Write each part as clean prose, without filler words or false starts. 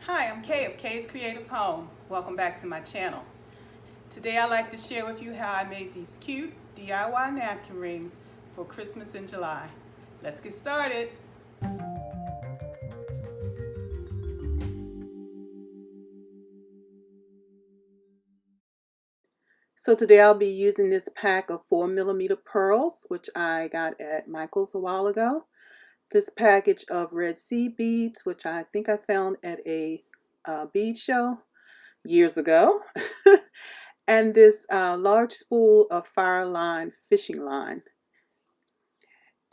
Hi, I'm Kay of Kay's Creative Home. Welcome back to my channel. Today I'd like to share with you how I made these cute DIY napkin rings for Christmas in July. Let's get started. So today I'll be using this pack of 4mm pearls, which I got at Michael's a while ago. This package of red seed beads, which I think I found at a bead show years ago. And this large spool of fire line fishing line.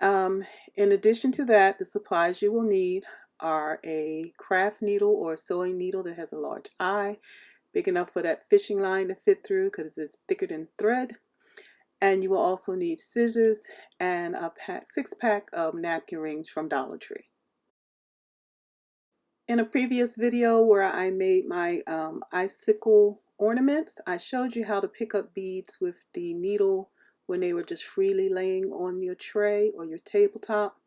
In addition to that, the supplies you will need are a craft needle or a sewing needle that has a large eye, big enough for that fishing line to fit through because it's thicker than thread. And you will also need scissors and a six-pack of napkin rings from Dollar Tree. In a previous video where I made my icicle ornaments, I showed you how to pick up beads with the needle when they were just freely laying on your tray or your tabletop.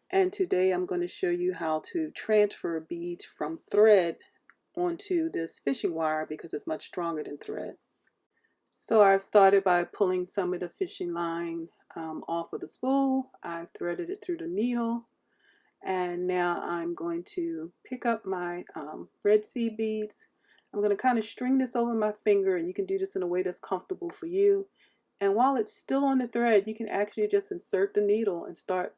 And today I'm going to show you how to transfer beads from thread onto this fishing wire because it's much stronger than thread. So I've started by pulling some of the fishing line off of the spool. I threaded it through the needle. And now I'm going to pick up my red seed beads. I'm going to kind of string this over my finger, and you can do this in a way that's comfortable for you. And while it's still on the thread, you can actually just insert the needle and start,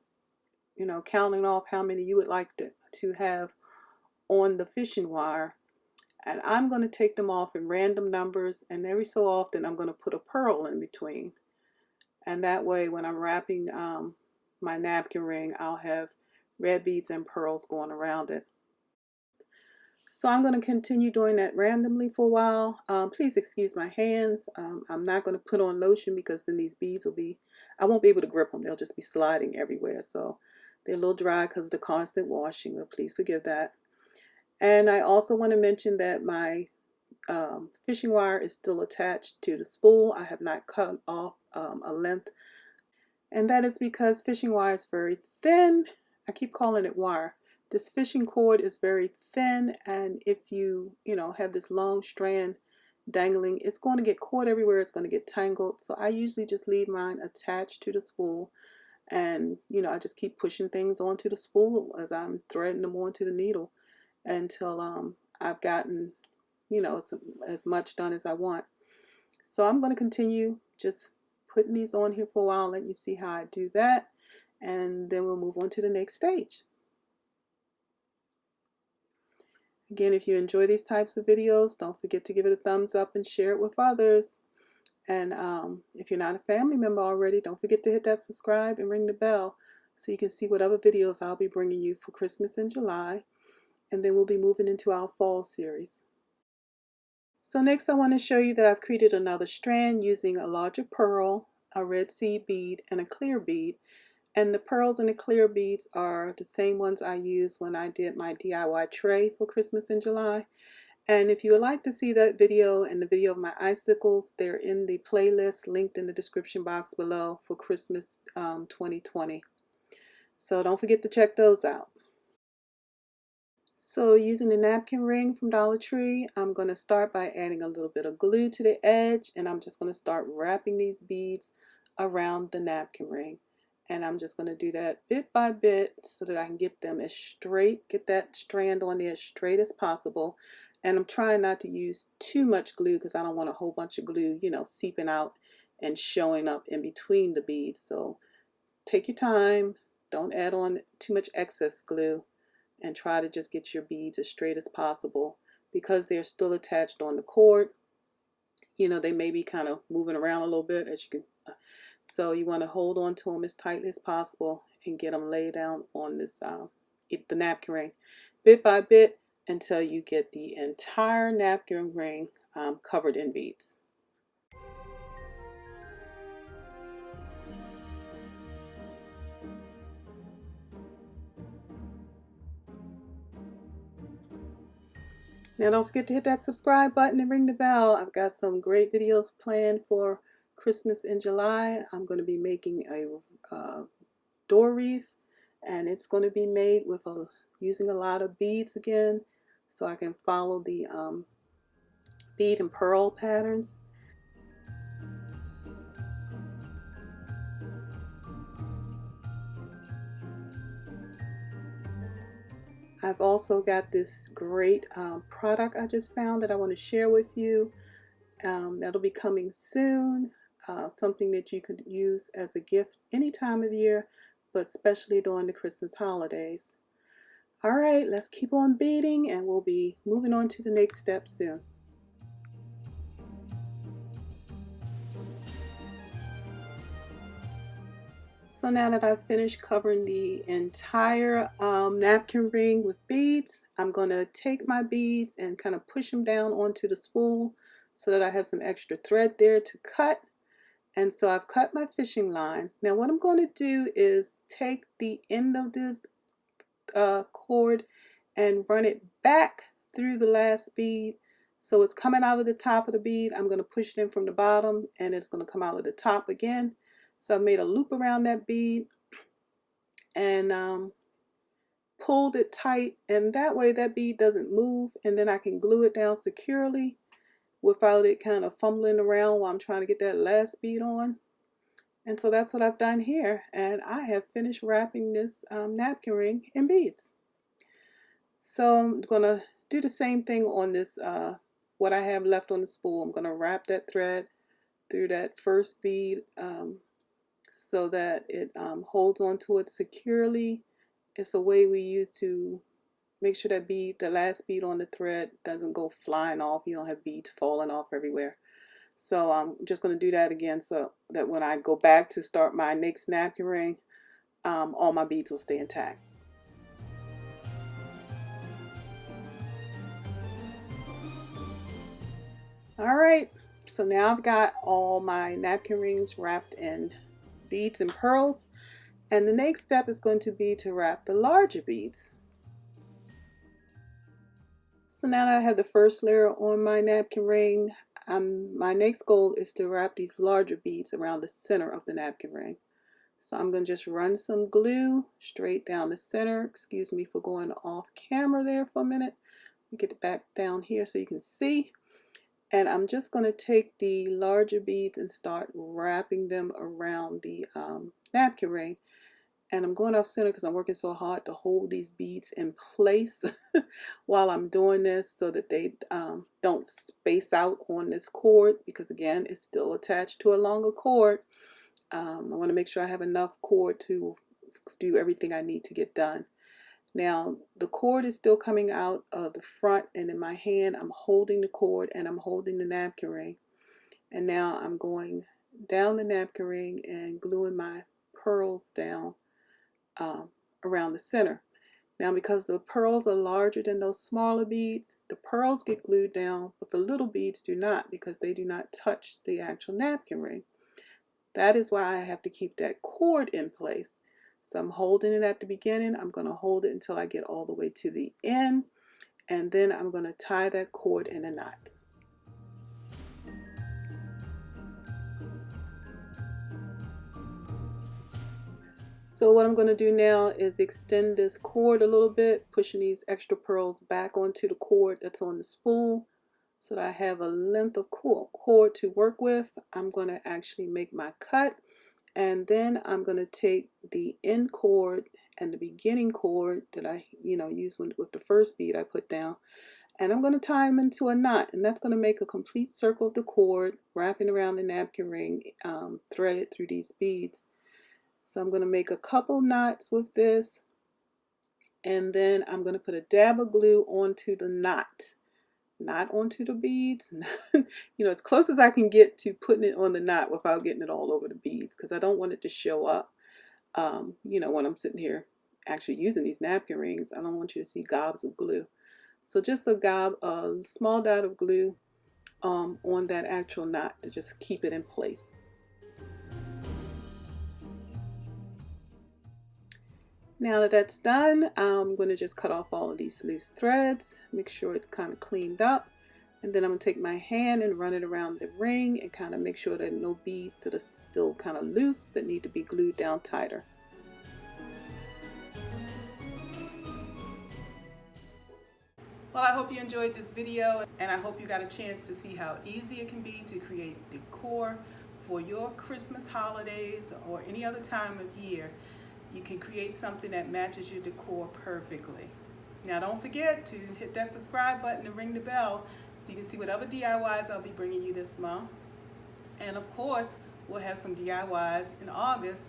counting off how many you would like to have on the fishing wire. And I'm going to take them off in random numbers, and every so often I'm going to put a pearl in between. And that way when I'm wrapping my napkin ring, I'll have red beads and pearls going around it. So I'm going to continue doing that randomly for a while. Please excuse my hands. I'm not going to put on lotion because then these beads I won't be able to grip them. They'll just be sliding everywhere. So they're a little dry because of the constant washing, but please forgive that. And I also want to mention that my fishing wire is still attached to the spool. I have not cut off a length. And that is because fishing wire is very thin. I keep calling it wire. This fishing cord is very thin, and if you have this long strand dangling, it's going to get caught everywhere. It's going to get tangled. So I usually just leave mine attached to the spool, and I just keep pushing things onto the spool as I'm threading them onto the needle until I've gotten as much done as I want. So I'm going to continue just putting these on here for a while, let you see how I do that, and then we'll move on to the next stage. Again, if you enjoy these types of videos, don't forget to give it a thumbs up and share it with others. And if you're not a family member already, don't forget to hit that subscribe and ring the bell so you can see what other videos I'll be bringing you for Christmas in July. And then we'll be moving into our fall series. So next I want to show you that I've created another strand using a larger pearl, a red seed bead, and a clear bead. And the pearls and the clear beads are the same ones I used when I did my DIY tray for Christmas in July. And if you would like to see that video and the video of my icicles, they're in the playlist linked in the description box below for Christmas 2020. So don't forget to check those out. So using the napkin ring from Dollar Tree, I'm going to start by adding a little bit of glue to the edge, and I'm just going to start wrapping these beads around the napkin ring. And I'm just going to do that bit by bit so that I can get them as straight, get that strand on there as straight as possible. And I'm trying not to use too much glue because I don't want a whole bunch of glue, seeping out and showing up in between the beads. So take your time, don't add on too much excess glue, and try to just get your beads as straight as possible. Because they're still attached on the cord, they may be kind of moving around a little bit, as you can. So you want to hold on to them as tightly as possible and get them laid down on this the napkin ring bit by bit until you get the entire napkin ring covered in beads. Now don't forget to hit that subscribe button and ring the bell. I've got some great videos planned for Christmas in July. I'm going to be making a door wreath, and it's going to be made with using a lot of beads again. so I can follow the bead and pearl patterns. I've also got this great product I just found that I want to share with you. That'll be coming soon. Something that you could use as a gift any time of year, but especially during the Christmas holidays. All right, let's keep on beading and we'll be moving on to the next step soon. So now that I've finished covering the entire napkin ring with beads, I'm going to take my beads and kind of push them down onto the spool so that I have some extra thread there to cut. And so I've cut my fishing line. Now what I'm going to do is take the end of the cord and run it back through the last bead. So it's coming out of the top of the bead. I'm going to push it in from the bottom and it's going to come out of the top again. So I made a loop around that bead and pulled it tight, and that way that bead doesn't move, and then I can glue it down securely without it kind of fumbling around while I'm trying to get that last bead on. And so that's what I've done here, and I have finished wrapping this napkin ring in beads. So I'm going to do the same thing on this, what I have left on the spool. I'm going to wrap that thread through that first bead so that it holds onto it securely. It's a way we use to make sure that bead, the last bead on the thread, doesn't go flying off. You don't have beads falling off everywhere. So I'm just going to do that again so that when I go back to start my next napkin ring, all my beads will stay intact. Alright, so now I've got all my napkin rings wrapped in beads and pearls, and the next step is going to be to wrap the larger beads. So now that I have the first layer on my napkin ring, my next goal is to wrap these larger beads around the center of the napkin ring. So I'm going to just run some glue straight down the center. Excuse me for going off camera there for a minute. Get it back down here so you can see. And I'm just going to take the larger beads and start wrapping them around the napkin ring. And I'm going off center because I'm working so hard to hold these beads in place while I'm doing this so that they don't space out on this cord, because again, it's still attached to a longer cord. I want to make sure I have enough cord to do everything I need to get done. Now the cord is still coming out of the front, and in my hand I'm holding the cord and I'm holding the napkin ring. And now I'm going down the napkin ring and gluing my pearls down around the center. Now because the pearls are larger than those smaller beads, the pearls get glued down, but the little beads do not, because they do not touch the actual napkin ring. That is why I have to keep that cord in place. So I'm holding it at the beginning. I'm going to hold it until I get all the way to the end, and then I'm going to tie that cord in a knot. So what I'm going to do now is extend this cord a little bit, pushing these extra pearls back onto the cord that's on the spool so that I have a length of cord to work with. I'm going to actually make my cut, and then I'm going to take the end cord and the beginning cord that I used with the first bead I put down, and I'm going to tie them into a knot, and that's going to make a complete circle of the cord wrapping around the napkin ring, threaded through these beads. So I'm going to make a couple knots with this, and then I'm going to put a dab of glue onto the knot, not onto the beads. As close as I can get to putting it on the knot without getting it all over the beads, because I don't want it to show up. When I'm sitting here actually using these napkin rings, I don't want you to see gobs of glue. So just a small dot of glue on that actual knot to just keep it in place. Now that that's done, I'm going to just cut off all of these loose threads, make sure it's kind of cleaned up, and then I'm going to take my hand and run it around the ring and kind of make sure there are no beads that are still kind of loose that need to be glued down tighter. Well, I hope you enjoyed this video, and I hope you got a chance to see how easy it can be to create decor for your Christmas holidays or any other time of year. You can create something that matches your decor perfectly. Now don't forget to hit that subscribe button and ring the bell so you can see what other DIYs I'll be bringing you this month. And of course, we'll have some DIYs in August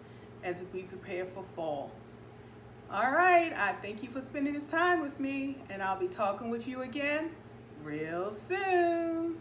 as we prepare for fall. All right, I thank you for spending this time with me, and I'll be talking with you again real soon.